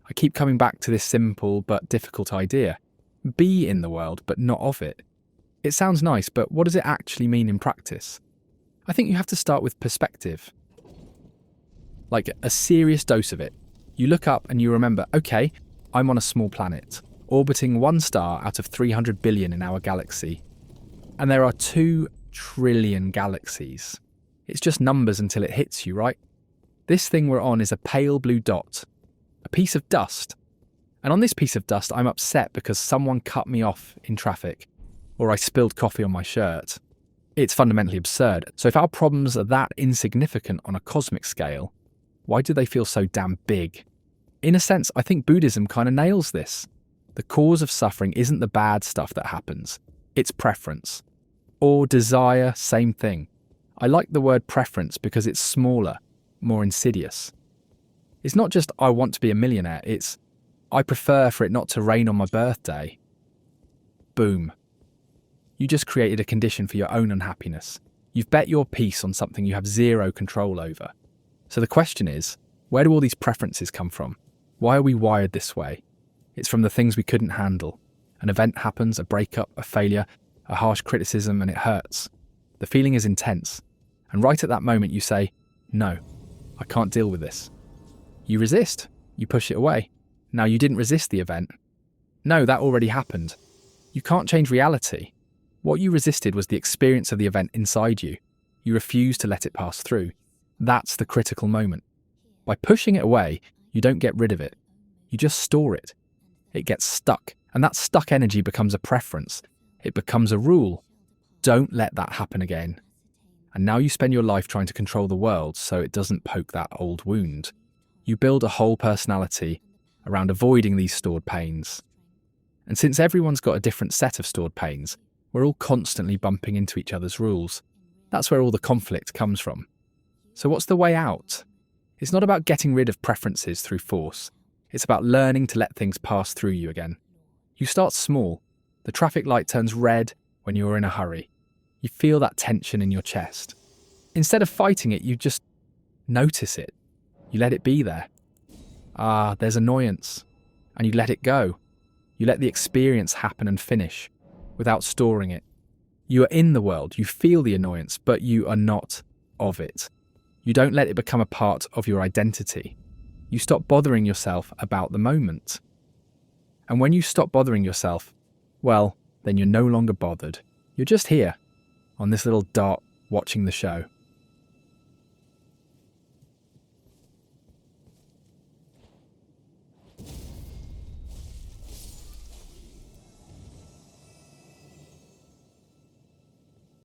I keep coming back to this simple but difficult idea. Be in the world, but not of it. It sounds nice, but what does it actually mean in practice? I think you have to start with perspective. Like a serious dose of it. You look up and you remember, okay, I'm on a small planet, orbiting one star out of 300 billion in our galaxy. And there are 2 trillion galaxies. It's just numbers until it hits you, right? This thing we're on is a pale blue dot, a piece of dust. And on this piece of dust, I'm upset because someone cut me off in traffic, or I spilled coffee on my shirt. It's fundamentally absurd. So if our problems are that insignificant on a cosmic scale, why do they feel so damn big? In a sense, I think Buddhism kind of nails this. The cause of suffering isn't the bad stuff that happens, it's preference. Or desire, same thing. I like the word preference because it's smaller, more insidious. It's not just I want to be a millionaire, it's I prefer for it not to rain on my birthday. Boom. You just created a condition for your own unhappiness. You've bet your peace on something you have zero control over. So the question is, where do all these preferences come from? Why are we wired this way? It's from the things we couldn't handle. An event happens, a breakup, a failure, a harsh criticism, and it hurts. The feeling is intense. And right at that moment you say, no, I can't deal with this. You resist. You push it away. Now, you didn't resist the event. No, that already happened. You can't change reality. What you resisted was the experience of the event inside you. You refused to let it pass through. That's the critical moment. By pushing it away, you don't get rid of it. You just store it. It gets stuck, and that stuck energy becomes a preference. It becomes a rule. Don't let that happen again. And now you spend your life trying to control the world so it doesn't poke that old wound. You build a whole personality around avoiding these stored pains. And since everyone's got a different set of stored pains, we're all constantly bumping into each other's rules. That's where all the conflict comes from. So what's the way out? It's not about getting rid of preferences through force. It's about learning to let things pass through you again. You start small. The traffic light turns red when you're in a hurry. You feel that tension in your chest. Instead of fighting it, you just notice it. You let it be there. There's annoyance. And you let it go. You let the experience happen and finish, without storing it. You are in the world, you feel the annoyance, but you are not of it. You don't let it become a part of your identity. You stop bothering yourself about the moment. And when you stop bothering yourself, well, then you're no longer bothered. You're just here, on this little dot, watching the show.